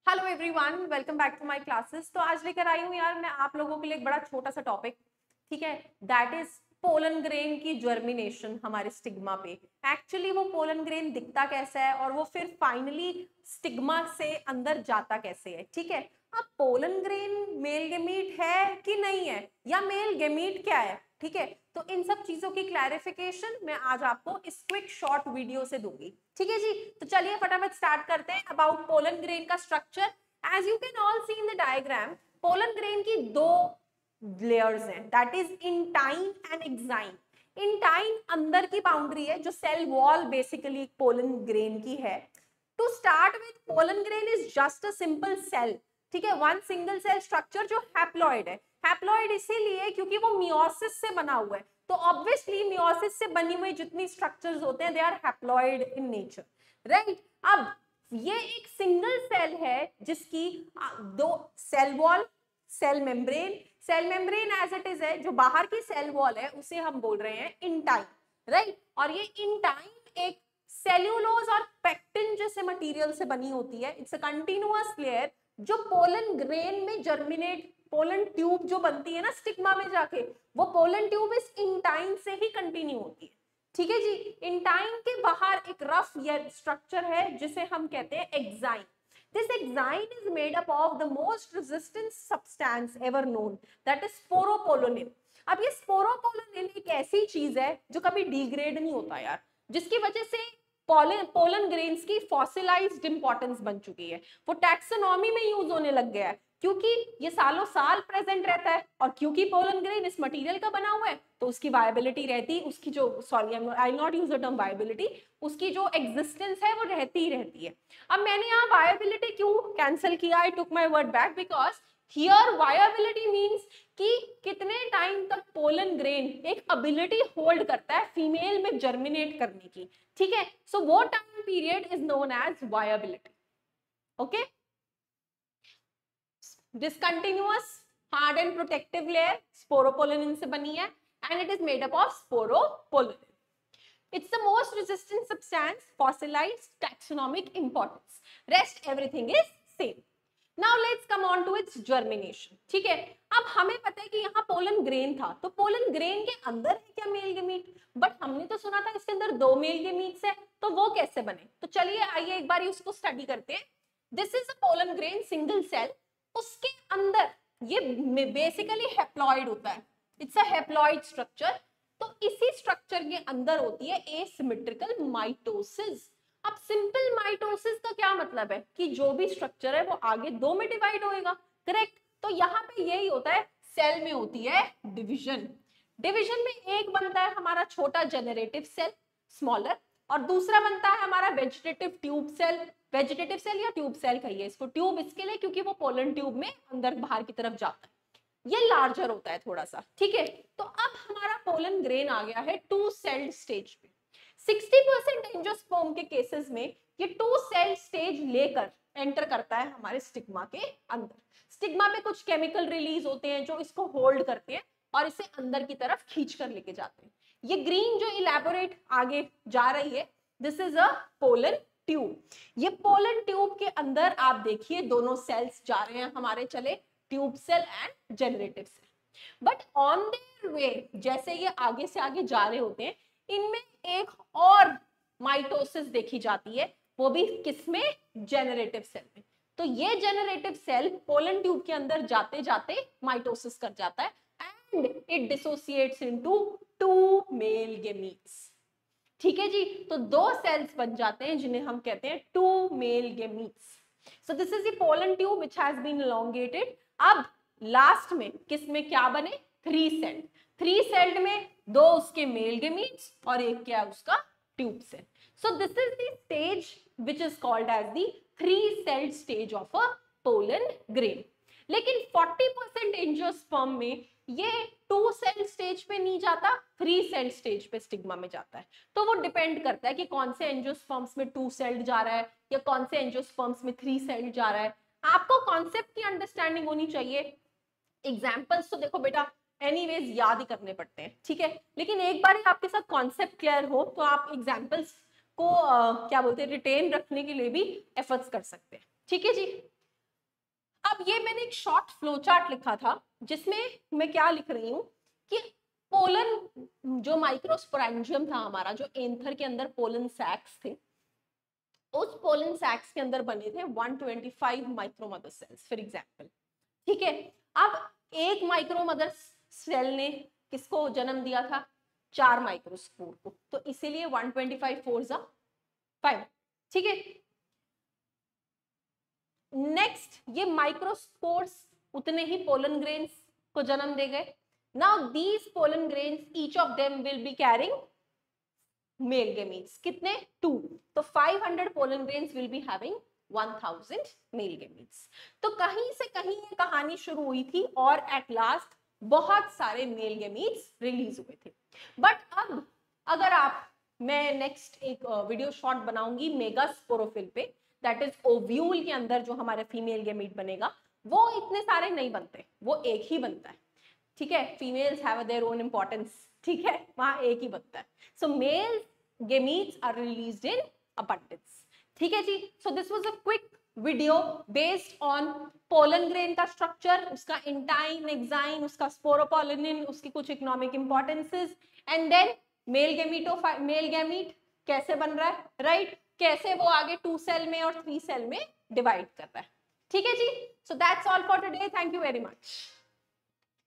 Hello everyone, welcome back to my classes. तो आज लेकर आई हूँ यार मैं आप लोगों के लिए एक बड़ा छोटा सा टॉपिक, ठीक है, दैट इज पोलन ग्रेन की जर्मिनेशन हमारे स्टिग्मा पे। एक्चुअली वो पोलन ग्रेन दिखता कैसा है और वो फिर फाइनली स्टिग्मा से अंदर जाता कैसे है, ठीक है। अब पोलन ग्रेन मेल गेमीट है कि नहीं है, या मेल गेमीट क्या है, ठीक है। तो इन सब चीजों की क्लैरिफिकेशन मैं आज आपको इस क्विक शॉर्ट वीडियो से दूंगी, ठीक है जी। तो चलिए फटाफट स्टार्ट करते हैं अबाउट पोलन ग्रेन का structure. As you can all see in the diagram, pollen grain की दो लेयर्स हैं, that is intine and exine. Intine अंदर की बाउंड्री है जो cell wall basically pollen grain की है। To start with, pollen grain is just a simple cell, ठीक है, वन सिंगल सेल स्ट्रक्चर जो हैप्लॉइड है। हैप्लॉइड इसीलिए क्योंकि वो मियोसिस से बना हुआ है, तो ऑब्वियसली मियोसिस से बनी हुई जितनी स्ट्रक्चर्स होते हैं they are haploid in nature, right. अब ये एक सिंगल सेल है जिसकी दो cell wall, cell membrane as it is है, जो बाहर की सेल वॉल है उसे हम बोल रहे हैं इंटाइन, राइट। और ये इंटाइन एक सेल्यूलोज और पेक्टिन जैसे मटेरियल से बनी होती है। इट्स अ कंटिन्यूअस लेयर जो पोलन ग्रेन में जर्मिनेट, पोलन ट्यूब जो बनती है ना स्टिग्मा में जाके, वो पोलन ट्यूब इस इंटाइन से ही कंटिन्यू होती है, ठीक है जी। इंटाइन के बाहर एक रफ स्ट्रक्चर है जिसे हम कहते हैं exine. This exine is made up of the most resistant substance ever known, that is sporopollenin. अब ये स्पोरोपोलोनिन एक ऐसी चीज है जो कभी डिग्रेड नहीं होता यार, जिसकी वजह से पोलन ग्रेन्स की फॉसिलाइज्ड इंपॉर्टेंस बन चुकी है। वो टैक्सोनॉमी में यूज होने लग गया है क्योंकि ये सालों साल प्रेजेंट रहता है, और क्योंकि पोलन ग्रेन इस मटेरियल का बना हुआ है तो उसकी वायबिलिटी रहती, उसकी जो I not use the term viability, उसकी जो एग्जिस्टेंस है वो रहती ही रहती है। अब मैंने यहाँ वायबिलिटी क्यों कैंसिल किया, I took my word back, because here viability means कि कितने टाइम तक पोलन ग्रेन एक एबिलिटी होल्ड करता है फीमेल में जर्मिनेट करने की, ठीक है। सो वो time period is known as viability, okay. Discontinuous hard and protective layer sporopollenin से बनी है and it is made up of sporopollenin. It's the most resistant substance, fossilized, taxonomic importance. Rest everything is same. Now let's come on to its germination. ठीक है, अब हमें पता है कि यहाँ पोलन ग्रेन था, तो पोलन ग्रेन के अंदर है क्या मेल गेमीट, बट हमने तो सुना था इसके अंदर दो मेल गेमीट्स है, तो वो कैसे बने। तो चलिए आइए एक बार उसको स्टडी करते हैं। This is a pollen grain single cell, उसके अंदर ये बेसिकली हैप्लॉइड होता है, इट्स अ हैप्लॉइड स्ट्रक्चर। तो इसी स्ट्रक्चर के अंदर होती है एसिमेट्रिकल माइटोसिस। अब सिंपल माइटोसिस का क्या मतलब है कि जो भी स्ट्रक्चर है वो आगे दो में डिवाइड होएगा, करेक्ट। तो यहाँ पे यही होता है, सेल में होती है डिवीजन। डिवीजन में एक बनता है हमारा छोटा जेनरेटिव सेल, स्मॉलर, और दूसरा बनता है हमारा vegetative tube cell. Vegetative cell या ट्यूब सेल कहिए इसको, ट्यूब इसके लिए क्योंकि वो पोलन ट्यूब में अंदर बाहर की तरफ जाता है, ये लार्जर होता है थोड़ा सा, ठीक है। तो अब हमारा पोलन ग्रेन आ गया है टू सेल्ड स्टेज पे। 60% एंजियोस्पर्म के केसेस में ये टू सेल स्टेज लेकर एंटर करता है हमारे स्टिग्मा के अंदर। स्टिग्मा में कुछ केमिकल रिलीज होते हैं जो इसको होल्ड करते हैं और इसे अंदर की तरफ खींच कर लेके जाते हैं। ये ग्रीन जो इलेबोरेट आगे जा रही है, this is a pollen tube. ये पोलन ट्यूब के अंदर आप देखिए दोनों सेल्स जा रहे हैं हमारे, चले tube cell and generative cell. But on their way जैसे ये आगे से आगे जा रहे होते हैं, इनमें एक और माइटोसिस देखी जाती है, वो भी किसमें, जेनरेटिव सेल में। तो ये जेनरेटिव सेल पोलन ट्यूब के अंदर जाते जाते माइटोसिस कर जाता है and it dissociates into two male gametes, ठीक है जी। तो दो सेल्स बन जाते हैं जिन्हें हम कहते हैं two male gametes. So this is the pollen tube which has been elongated. अब लास्ट में किस में क्या बने, थ्री सेल्ड। थ्री सेल्ड में दो उसके मेल गेमीट्स और एक क्या है उसका tube cell. So this is the stage which is called as the three celled stage of a pollen grain. लेकिन 40% एंजियोस्पर्म में ये टू सेल स्टेज पे नहीं जाता, थ्री सेल स्टेज पे स्टिग्मा में जाता है। तो वो डिपेंड करता है कि कौन से एंजियोस्पर्म्स में टू सेल्ड जा रहा है या कौन से एंजियोस्पर्म्स में थ्री सेल्ड जा रहा है। आपको कॉन्सेप्ट की अंडरस्टैंडिंग होनी चाहिए। एग्जाम्पल्स तो देखो बेटा एनीवेज याद ही करने पड़ते हैं, ठीक है, लेकिन एक बार आपके साथ कॉन्सेप्ट क्लियर हो तो आप एग्जाम्पल्स को क्या बोलते हैं रिटेन रखने के लिए भी एफर्ट्स कर सकते हैं, ठीक है जी। अब ये मैंने एक शॉर्ट फ्लो चार्ट लिखा था जिसमें मैं क्या लिख रही हूँ कि पोलन जो माइक्रोस्पोरेंजियम था हमारा, जो एंथर के अंदर पोलन सैक्स थे, उस पोलन सैक्स के अंदर बने थे 125 माइक्रोमदर सेल्स फॉर एग्जांपल। ठीक है, अब एक माइक्रोमदर सेल ने किसको जन्म दिया था? 4 माइक्रोस्पोर को, तो इसीलिए 125 4 जा 5। ठीक है, नेक्स्ट ये माइक्रोस्पोर्स उतने ही पोलन ग्रेन्स को जन्म दे गए। Now these pollen grains each of them will be carrying mail gametes, कितने? 2। तो 500 pollen grains will be having 1000 mail gametes. तो कहीं से कहीं ये कहानी शुरू हुई थी और एट लास्ट बहुत सारे मेल गेमीट्स रिलीज हुए थे। बट अब अगर मैं नेक्स्ट एक वीडियो शॉर्ट बनाऊंगी मेगास्पोरोफिल पे, दैट इज ओव्यूल के अंदर जो हमारे फीमेल गेमीट बनेगा, वो इतने सारे नहीं बनते, वो एक ही बनता है। ठीक है, females have their own importance, ठीक है, वहां एक ही बनता है। So male gametes are released in abundance. ठीक है जी, so this was a quick video based on pollen grain का स्ट्रक्चर, उसका इंटाइन, एक्साइन, उसका स्पोरोपोलिनिन, उसकी कुछ economic importances, and then male gamete कैसे बन रहा है, राइट, कैसे वो आगे 2 सेल में और 3 सेल में डिवाइड कर रहा है। ठीक है जी, so that's all for today, thank you very much.